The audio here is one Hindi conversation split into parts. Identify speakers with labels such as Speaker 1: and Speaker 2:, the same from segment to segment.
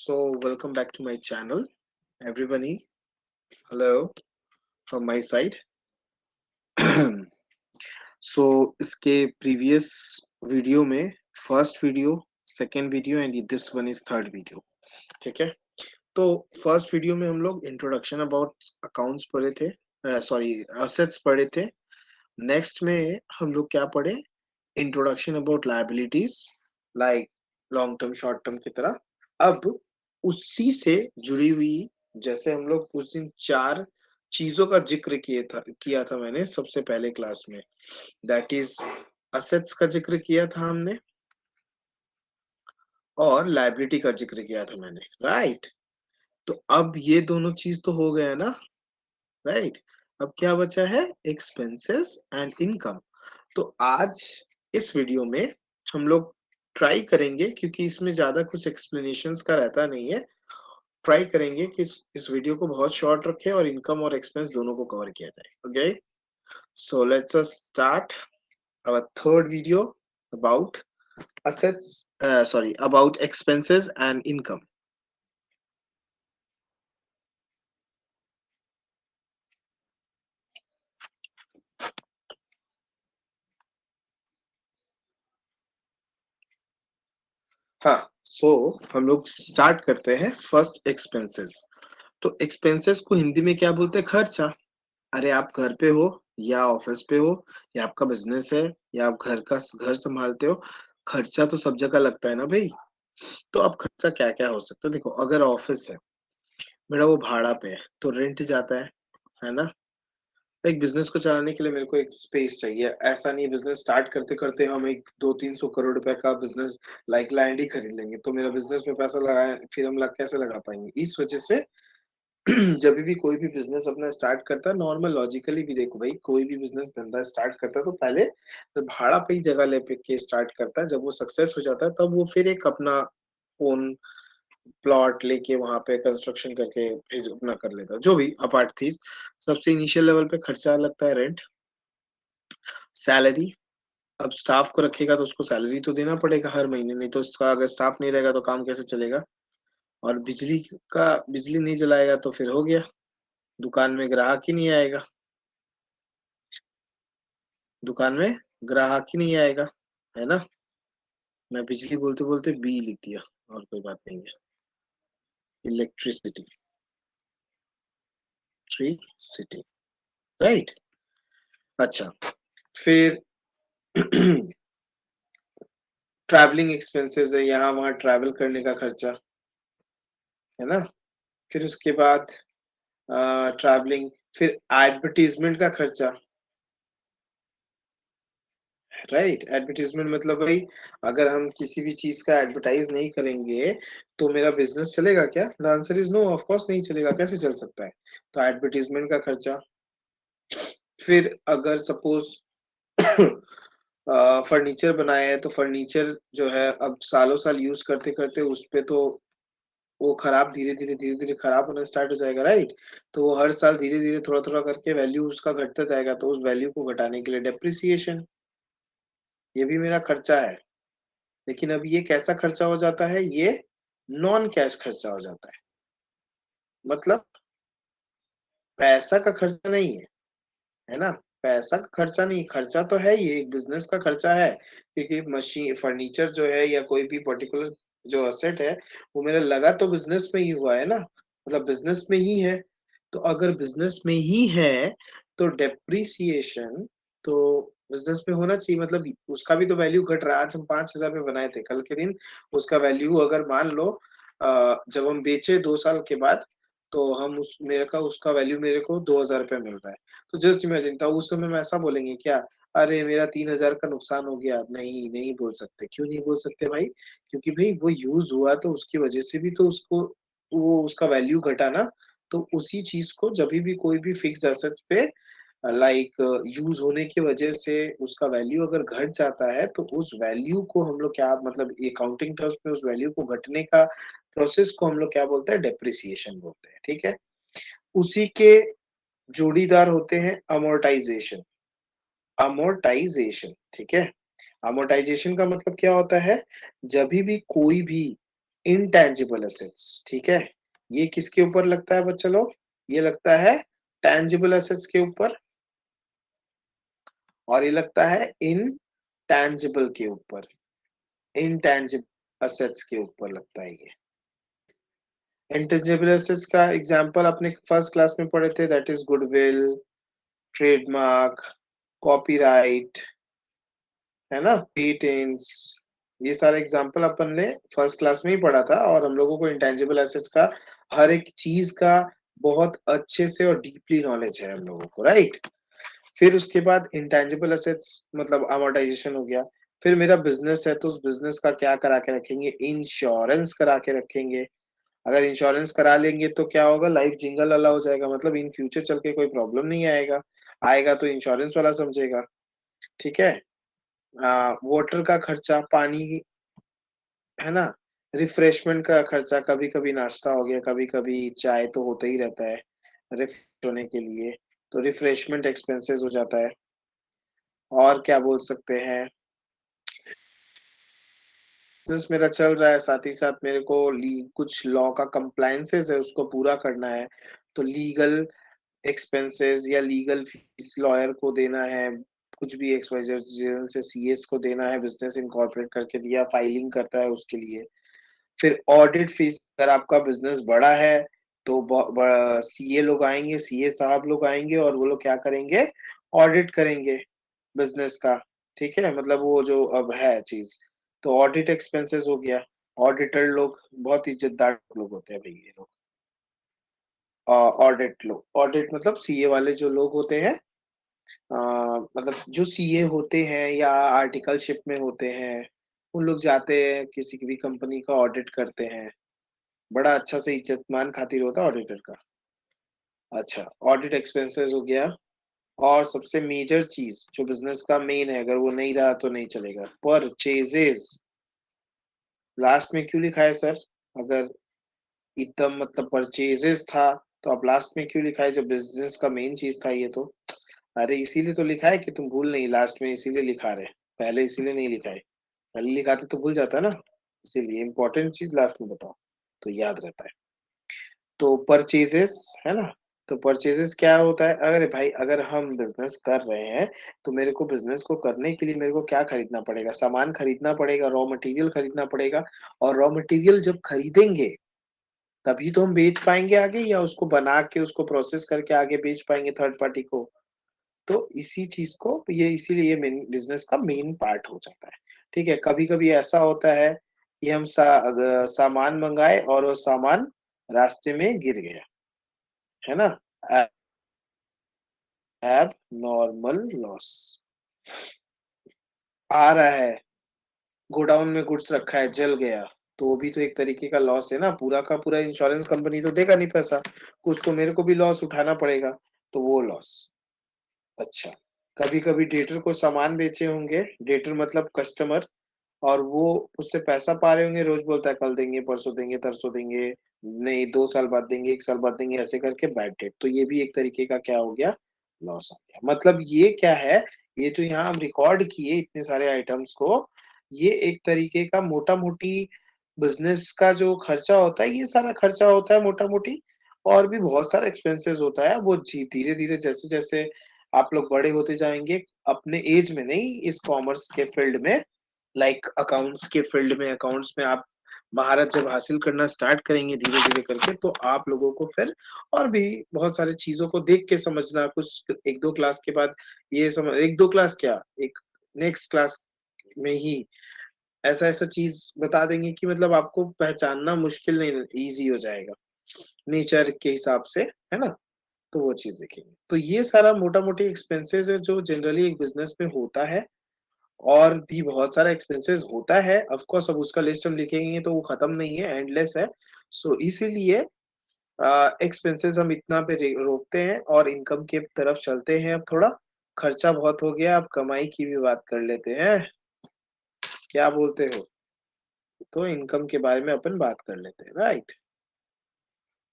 Speaker 1: Welcome back to my channel, everybody. Hello from my side. इसके previous वीडियो में first video, second video and this one is third video. ठीक है. तो फर्स्ट वीडियो में हम लोग इंट्रोडक्शन अबाउट अकाउंट्स पढ़े थे, सॉरी असेट्स पढ़े थे. नेक्स्ट में हम लोग क्या पढ़े? Introduction about liabilities, like long term short term की तरह. अब उसी से जुड़ी हुई, जैसे हम लोग उस दिन चार चीजों का जिक्र किया था मैंने सबसे पहले क्लास में. दैट इज असेट्स का जिक्र किया था हमने और लायबिलिटी का जिक्र किया था मैंने, राइट. तो अब ये दोनों चीज तो हो गया ना, राइट. अब क्या बचा है? Expenses and income. तो आज इस वीडियो में हम लोग ट्राई करेंगे, क्योंकि इसमें ज्यादा कुछ एक्सप्लेनेशंस का रहता नहीं है. ट्राई करेंगे कि इस वीडियो को बहुत शॉर्ट रखें और इनकम और एक्सपेंस दोनों को कवर किया जाए. Okay, so let's start our third video about assets, sorry, about expenses and income. हाँ, सो हम लोग स्टार्ट करते हैं फर्स्ट एक्सपेंसेस. तो एक्सपेंसेस को हिंदी में क्या बोलते हैं? खर्चा. अरे आप घर पे हो या ऑफिस पे हो या आपका बिजनेस है या आप घर संभालते हो, खर्चा तो सब जगह लगता है ना भाई. तो अब खर्चा क्या क्या हो सकता है? देखो, अगर ऑफिस है मेरा, वो भाड़ा पे है तो रेंट जाता है ना. एक बिजनेस को चलाने के लिए मेरे को एक स्पेस चाहिए. ऐसा नहीं बिजनेस स्टार्ट करते करते हम एक 200-300 करोड़ रुपए का बिजनेस लाइक लैंड ही खरीद लेंगे, तो मेरा बिजनेस में पैसा लगाए फिर हम कैसे लगा पाएंगे? इस वजह से जब भी कोई भी बिजनेस अपना स्टार्ट करता है, नॉर्मल लॉजिकली भी देखो भाई, कोई भी बिजनेस धंधा स्टार्ट करता है तो पहले तो भाड़ा पे ही जगह ले के स्टार्ट करता है. जब वो सक्सेस हो जाता है तब वो फिर एक अपना ओन प्लॉट लेके वहां पे कंस्ट्रक्शन करके फिर अपना कर लेता है. जो भी अपार्ट थी, सबसे इनिशियल लेवल पे खर्चा लगता है रेंट, सैलरी. अब स्टाफ को रखेगा तो उसको सैलरी तो देना पड़ेगा हर महीने, नहीं तो उसका अगर स्टाफ नहीं रहेगा तो काम कैसे चलेगा? और बिजली नहीं जलाएगा तो फिर हो गया, दुकान में ग्राहक ही नहीं आएगा. दुकान में ग्राहक ही नहीं आएगा, है ना. मैं बिजली बोलते बोलते बी लिख दिया, और कोई बात नहीं है. Electricity, tree city, right. अच्छा, फिर ट्रैवलिंग एक्सपेंसेस है, यहाँ वहाँ ट्रैवल करने का खर्चा, है ना. फिर उसके बाद ट्रैवलिंग, फिर एडवर्टीजमेंट का खर्चा, राइट. एडवर्टीजमेंट मतलब भाई, अगर हम किसी भी चीज का एडवर्टाइज नहीं करेंगे तो मेरा बिजनेस चलेगा क्या? The answer is no, of course नहीं चलेगा. कैसे चल सकता है? तो एडवर्टीजमेंट का खर्चा. फिर अगर सपोज फर्नीचर बनाया है तो फर्नीचर जो है अब सालों साल यूज करते करते उस पे तो वो खराब धीरे धीरे खराब होना स्टार्ट हो जाएगा, राइट. तो वो हर साल धीरे धीरे थोड़ा थोड़ा करके वैल्यू उसका घटता जाएगा, तो उस वैल्यू को घटाने के लिए डेप्रिसिएशन, ये भी मेरा खर्चा है. लेकिन अब ये कैसा खर्चा हो जाता है? ये नॉन कैश खर्चा हो जाता है. मतलब पैसा का खर्चा नहीं है ना. पैसा का खर्चा नहीं, खर्चा तो है, ये एक बिजनेस का खर्चा है, क्योंकि मशीन फर्नीचर जो है या कोई भी पर्टिकुलर जो असेट है, वो मेरा लगा तो बिजनेस में ही हुआ है ना, मतलब बिजनेस में ही है. तो अगर बिजनेस में ही है तो डेप्रिसिएशन तो बिजनेस में होना चाहिए. मतलब उसका भी तो वैल्यू घट रहा है. आज हम 5,000 में बनाए थे, कल के दिन उसका वैल्यू अगर मान लो जब हम बेचे 2 साल के बाद, तो हम उस मेरे का उसका वैल्यू मेरे को 2,000 रुपये मिल रहा है. तो जस्ट इमेजिन था, उस समय में ऐसा बोलेंगे क्या? अरे मेरा 3,000 का नुकसान हो गया. नहीं, नहीं बोल सकते. क्यों नहीं बोल सकते भाई? क्योंकि भाई वो यूज हुआ तो उसकी वजह से भी तो उसको वो उसका वैल्यू घटा ना. तो उसी चीज को जब भी कोई भी फिक्स एसेट पे लाइक यूज होने की वजह से उसका वैल्यू अगर घट जाता है, तो उस वैल्यू को हम लोग क्या, मतलब अकाउंटिंग टर्म्स में उस वैल्यू को घटने का प्रोसेस को हम लोग क्या बोलते हैं? डेप्रिसिएशन बोलते हैं. ठीक है. उसी के जोड़ीदार होते हैं अमोर्टाइजेशन. अमोर्टाइजेशन, ठीक है. अमोर्टाइजेशन का मतलब क्या होता है? जब भी कोई भी इंटेंजिबल एसेट्स, ठीक है। ये किसके ऊपर लगता है बच्चा लोग? ये लगता है टेंजिबल एसेट्स के ऊपर और ये लगता है इनटेंजिबल के ऊपर, इंटेंजिबल एसेट्स के ऊपर लगता है ये। इंटेंजिबल एसेट्स का एग्जांपल अपने फर्स्ट क्लास में पढ़े थे, that is goodwill, trademark, copyright, है ना? पेटेंट्स, ये सारे एग्जांपल अपन ने फर्स्ट क्लास में ही पढ़ा था और हम लोगों को इंटेंजिबल एसेट्स का हर एक चीज का बहुत अच्छे से और डीपली नॉलेज है हम लोगों को, राइट? फिर उसके बाद इंटेंजिबल एसेट्स मतलब अमोर्टाइजेशन हो गया। फिर मेरा बिजनेस है तो उस बिजनेस का क्या करा के रखेंगे? इंश्योरेंस करा के रखेंगे। अगर इंश्योरेंस करा लेंगे तो क्या होगा? लाइफ जिंगल वाला हो जाएगा, मतलब इन फ्यूचर चल के कोई प्रॉब्लम नहीं आएगा, आएगा तो इंश्योरेंस वाला समझेगा, ठीक है। वाटर का खर्चा, पानी, है ना? रिफ्रेशमेंट का खर्चा, कभी कभी नाश्ता हो गया, कभी कभी चाय तो होता ही रहता है रिफ्रेश होने के लिए, तो रिफ्रेशमेंट एक्सपेंसेस हो जाता है। और क्या बोल सकते हैं, बिजनेस मेरा चल रहा है, साथ ही साथ मेरे को कुछ लॉ का कंप्लायंसेस है उसको पूरा करना है, तो लीगल एक्सपेंसेस या लीगल फीस लॉयर को देना है, कुछ भी एक्सवाइजेड से सीएस को देना है, बिजनेस इनकॉर्पोरेट करके दिया, फाइलिंग करता है उसके लिए। फिर ऑडिट फीस, अगर आपका बिजनेस बड़ा है तो सीए लोग आएंगे, सीए साहब लोग आएंगे और वो लोग क्या करेंगे? ऑडिट करेंगे बिजनेस का, ठीक है। मतलब वो जो अब है चीज, तो ऑडिट एक्सपेंसेस हो गया। ऑडिटर लोग बहुत इज्जतदार लोग होते हैं भाई, ये लोग ऑडिट लोग, ऑडिट मतलब सीए वाले जो लोग होते हैं, मतलब जो सीए होते हैं या आर्टिकलशिप में होते हैं, उन लोग जाते हैं किसी भी कंपनी का ऑडिट करते हैं, बड़ा अच्छा से इज्जत-मान खातिर होता है ऑडिटर का। अच्छा, ऑडिट एक्सपेंसेस हो गया। और सबसे मेजर चीज़ जो बिज़नेस का मेन है, अगर वो नहीं रहा तो नहीं चलेगा, परचेज़ेज़। लास्ट में क्यों लिखा है सर? अगर एकदम मतलब परचेज़ेज़ था, तो अब लास्ट में क्यों लिखा है जब बिज़नेस का मेन चीज़ था ये तो? अरे इसीलिए तो लिखा है कि तुम भूल नहीं, लास्ट में इसीलिए लिखा रहे। पहले इसीलिए नहीं लिखा है। पहले लिखाते तो भूल जाता ना, इसीलिए इम्पोर्टेंट चीज़ लास्ट में बताओ, तो याद रहता है। तो परचेजेस, है ना? तो परचेजेस क्या होता है? अरे भाई अगर हम बिज़नेस कर रहे हैं, तो मेरे को बिज़नेस को करने के लिए मेरे को क्या खरीदना पड़ेगा? सामान खरीदना पड़ेगा, रॉ मटेरियल खरीदना पड़ेगा और रॉ मटेरियल जब खरीदेंगे, तभी तो हम बेच पाएँगे आगे या उसको बना के उसको प्रोसेस करके आगे बेच पाएँगे थर्ड पार्टी को। तो इसी चीज़ को ये इसीलिए ये मेन बिज़नेस का मेन पार्ट हो जाता है। ठीक है? कभी-कभी ऐसा होता है कि हम सामान मँगाए और वो सामान रास्ते में गिर गया। है ना? ए एबनॉर्मल लॉस आ रहा है, गोडाउन में गुड्स रखा है, जल गया, तो वो भी तो एक तरीके का लॉस है ना, पूरा का पूरा इंश्योरेंस कंपनी तो देगा नहीं पैसा, कुछ तो मेरे को भी लॉस उठाना पड़ेगा, तो वो लॉस। अच्छा, कभी-कभी डेटर को सामान बेचे होंगे, डेटर मतलब कस्टमर, और वो उससे पैसा पा रहे होंगे, रोज़ बोलता है कल देंगे, परसों देंगे, नहीं 2 साल बाद देंगे, 1 साल बाद देंगे, ऐसे करके बैड डेट। तो ये भी एक तरीके का क्या हो गया? लॉस आ गया। मतलब ये क्या है, ये जो यहाँ हम रिकॉर्ड किए इतने सारे आइटम्स को, ये एक तरीके का मोटा-मोटी बिज़नेस का जो खर्चा होता है, ये सारा खर्चा होता है मोटा-मोटी, और भी बहुत सारा एक्सपेंसेस होता है। वो जी धीरे-धीरे जैसे-जैसे आप लोग बड़े होते जाएँगे, अपने ऐज में नहीं, इस कॉमर्स के फील्ड में, लाइक अकाउंट्स के फील्ड में, अकाउंट्स में आप महारत जब हासिल करना स्टार्ट करेंगे धीरे-धीरे करके, तो आप लोगों को फिर और भी बहुत सारी चीज़ों को देख के समझना, कुछ 1-2 क्लास के बाद ये समझ, 1-2 क्लास क्या, एक नेक्स्ट क्लास में ही ऐसा-ऐसा चीज़ बता देंगे कि मतलब आपको पहचानना मुश्किल नहीं, ईज़ी हो जाएगा, नेचर के हिसाब से, है ना? तो वो चीज़ देखेंगे। तो ये सारा मोटा-मोटी एक्सपेंसेस है जो जनरली एक बिज़नेस में होता है। और भी बहुत सारा एक्सपेंसेस होता है, ऑफ कोर्स अब उसका लिस्ट हम लिखेंगे तो वो खत्म नहीं है, एंडलेस है। सो इसीलिए एक्सपेंसेस हम इतना पे रोकते हैं और इनकम की तरफ चलते हैं। अब थोड़ा खर्चा बहुत हो गया, अब कमाई की भी बात कर लेते हैं। क्या बोलते हो? तो इनकम के बारे में अपन बात कर लेते हैं, राइट?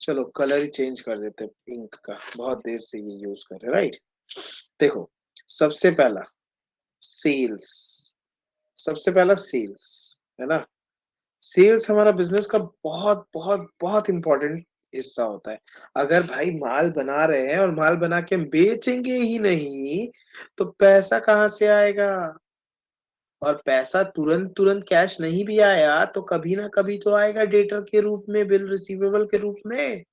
Speaker 1: चलो कलर ही चेंज कर देते हैं इंक का, बहुत देर से ये यूज़ कर रहे हैं, राइट? देखो, सबसे पहला सेल्स, सबसे पहला सेल्स, है ना? सेल्स हमारा बिज़नेस का बहुत, बहुत, बहुत इम्पोर्टेंट हिस्सा होता है। अगर भाई माल बना रहे हैं और माल बना के बेचेंगे ही नहीं, तो पैसा कहाँ से आएगा? और पैसा तुरंत-तुरंत कैश नहीं भी आया, तो कभी ना कभी तो आएगा डेटर के रूप में, बिल रिसीवेबल के रूप में।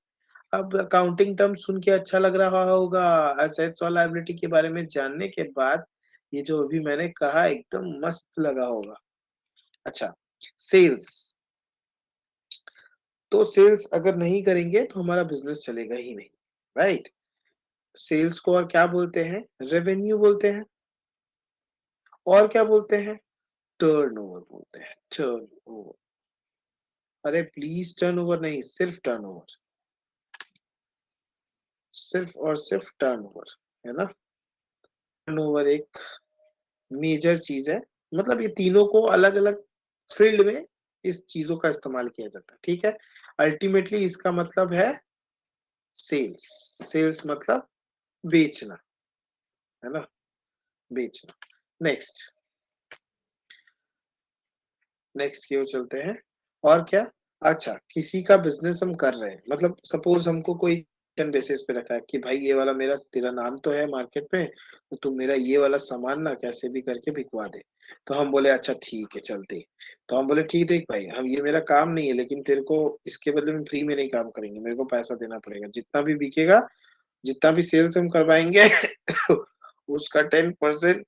Speaker 1: अब अकाउंटिंग टर्म सुन के अच्छा लग रहा होगा, एसेट्स और लायबिलिटी के बारे में जानने के बाद, ये जो अभी मैंने कहा एकदम मस्त लगा होगा। अच्छा, सेल्स, तो सेल्स अगर नहीं करेंगे तो हमारा बिज़नेस चलेगा ही नहीं, राइट? सेल्स को और क्या बोलते हैं? रेवेन्यू बोलते हैं। और क्या बोलते हैं? टर्नओवर बोलते हैं, टर्नओवर। अरे प्लीज़ टर्नओवर नहीं, सिर्फ टर्नओवर। सिर्फ और सिर्फ टर्नओवर, है ना? टर्नओवर एक मेजर चीज़ है। मतलब ये तीनों को अलग-अलग फ़ील्ड में इस चीज़ों का इस्तेमाल किया जाता है, ठीक है? अल्टीमेटली इसका मतलब है सेल्स। सेल्स मतलब बेचना, है ना? बेचना। नेक्स्ट, नेक्स्ट की ओर चलते हैं। और क्या? अच्छा, किसी का बिज़नेस हम कर रहे हैं, मतलब सपोज़ हमको कोई कंडीशन बेसिस पे रखा है कि भाई ये वाला मेरा तेरा नाम तो है मार्केट में, तो तू मेरा ये वाला सामान ना कैसे भी करके बिकवा दे। तो हम बोले अच्छा ठीक है, चल दे। तो हम बोले ठीक देख भाई, हम ये मेरा काम नहीं है लेकिन तेरे को इसके बदले में फ्री में नहीं काम करेंगे, मेरे को पैसा देना पड़ेगा। जितना भी बिकेगा, जितना भी सेल्स हम करवाएँगे उसका 10%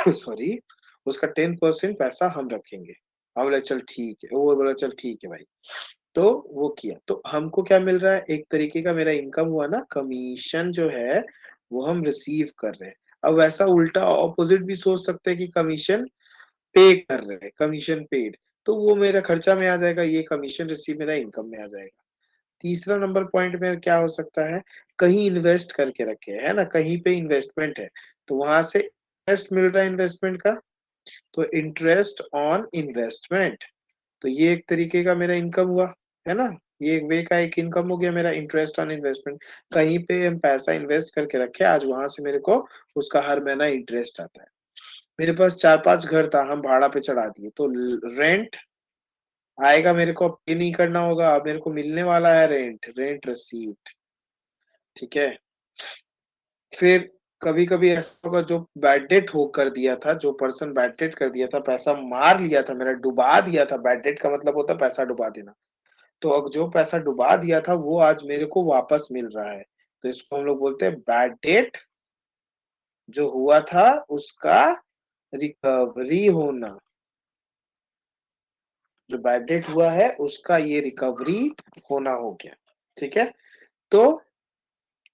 Speaker 1: सॉरी, उसका 10% पैसा हम रखेंगे। हम बोले चल ठीक है, वो बोला चल ठीक है भाई। तो वो किया, तो हमको क्या मिल रहा है, एक तरीके का मेरा इनकम हुआ ना, कमीशन जो है, वो हम रिसीव कर रहे हैं। अब वैसा उल्टा ऑपोज़िट भी सोच सकते हैं कि कमीशन पे कर रहे हैं, कमीशन पेड, तो वो मेरा खर्चा में आ जाएगा, ये कमीशन रिसीव मेरा इनकम में आ जाएगा। तीसरा नंबर पॉइंट में क्या हो सकता है, कहीं इन्वेस्ट करके रखे, है ना? कहीं पे इन्वेस्टमेंट है, तो वहाँ से इंटरेस्ट मिल रहा है इन्वेस्टमेंट का, तो इंटरेस्ट ऑन इन्वेस्टमेंट, तो ये एक तरीके का मेरा इनकम हुआ, है ना? ये एक वे का एक इनकम हो गया मेरा, इंटरेस्ट ऑन इन्वेस्टमेंट। कहीं पे हम पैसा इन्वेस्ट करके रखे, आज वहाँ से मेरे को उसका हर महीना इंटरेस्ट आता है। मेरे पास 4-5 घर था, हम भाड़ा पे चढ़ा दिए, तो ल रेंट आएगा, मेरे को अब पे नहीं करना होगा, अब मेरे को मिलने वाला है रेंट, रेंट रिसीव्ड, ठीक है? फिर कभी-कभी ऐसा होगा जो बैड डेट हो कर दिया था, जो पर्सन बैड डेट कर दिया था, पैसा मार लिया था मेरा, डुबा दिया था, बैड डेट का मतलब होता है पैसा डुबा देना। तो अब जो पैसा डुबा दिया था वो आज मेरे को वापस मिल रहा है। तो इसको हम लोग बोलते हैं बैड डेट, जो हुआ था उसका रिकवरी होना। जो बैड डेट हुआ है उसका ये रिकवरी होना हो गया, ठीक है? तो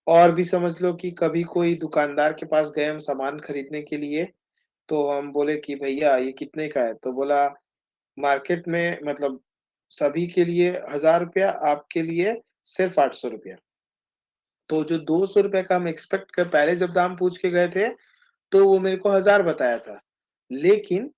Speaker 1: और भी समझ लो कि कभी कोई दुकानदार के पास गए हम सामान खरीदने के लिए, तो हम बोले कि भैया ये कितने का है? तो बोला मार्केट में मतलब सभी के लिए ₹1000, आपके लिए सिर्फ ₹800। तो जो ₹200 का हम एक्सपेक्ट कर पहले जब दाम पूछ के गए थे, तो वो मेरे को 1000 बताया था। लेकिन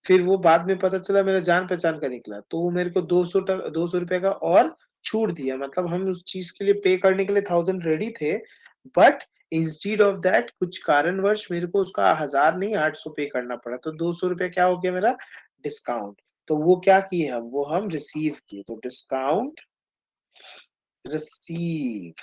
Speaker 1: फिर वो बाद में पता चला मेरा जान-पहचान का निकला, तो वो मेरे को ₹200 का और छूट दिया। मतलब हम उस चीज़ के लिए पे करने के लिए 1000 रेडी थे, बट इंस्टीड ऑफ दैट कुछ कारणवश मेरे को उसका 1000 नहीं 800 पे करना पड़ा। तो ₹200 क्या हो गया मेरा डिस्काउंट। तो वो क्या किए हम, वो हम रिसीव किए। तो डिस्काउंट रिसीव,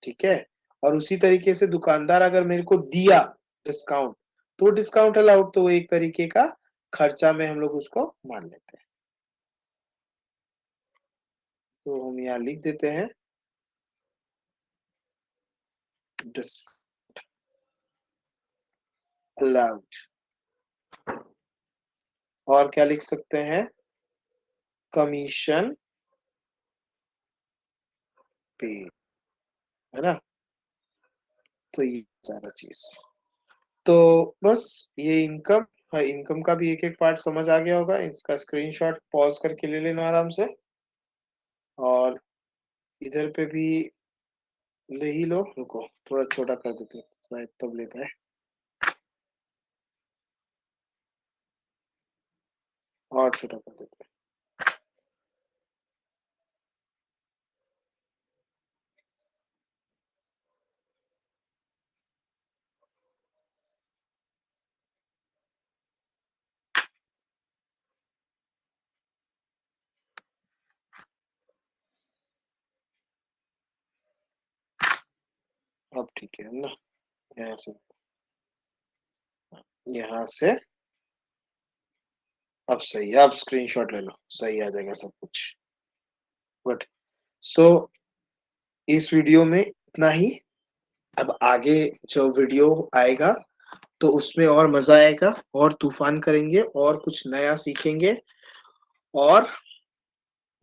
Speaker 1: ठीक है? और उसी तरीके से दुकानदार अगर मेरे को दिया डिस्काउंट, तो डिस्काउंट अलाउड, तो वो एक तरीके का खर्चा में हम लोग उसको मान लेते हैं। तो हम यहाँ लिख देते हैं डिस अलाउड। और क्या लिख सकते हैं? कमीशन पेड, है ना? तो ये सारा चीज़। तो बस ये इनकम, हाँ, इनकम का भी एक-एक पार्ट समझ आ गया होगा। इसका स्क्रीनशॉट पॉज़ करके ले लेना आराम से, और इधर पे भी ले ही लो, रुको थोड़ा छोटा कर देते हैं, शायद तब ले पाएँ। और छोटा कर देते हैं। अब ठीक है ना? यहाँ से अब सही है, अब स्क्रीनशॉट ले लो, सही आ जाएगा सब कुछ। गुड। सो इस वीडियो में इतना ही। अब आगे जो वीडियो आएगा तो उसमें और मजा आएगा, और तूफान करेंगे और कुछ नया सीखेंगे, और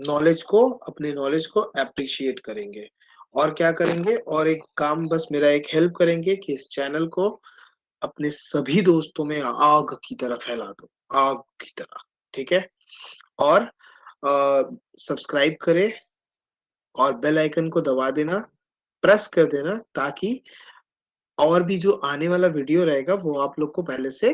Speaker 1: अपने नॉलेज को एप्रिशिएट करेंगे। और क्या करेंगे, और एक काम, बस मेरा एक हेल्प करेंगे कि इस चैनल को अपने सभी दोस्तों में आग की तरह फैला दो, आग की तरह। ठीक है? और सब्सक्राइब करें और बेल आइकन को दबा देना, प्रेस कर देना, ताकि और भी जो आने वाला वीडियो रहेगा वो आप लोग को पहले से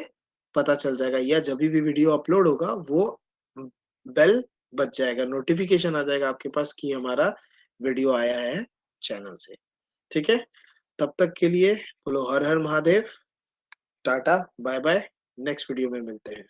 Speaker 1: पता चल जाएगा, या जब भी वीडियो अपलोड होगा वो बेल बज जाएगा, नोटिफिकेशन आ जाएगा आपके पास कि हमारा वीडियो आया है चैनल से। ठीक है? तब तक के लिए बोलो हर हर Mahadev, tata, bye bye, next video में मिलते हैं।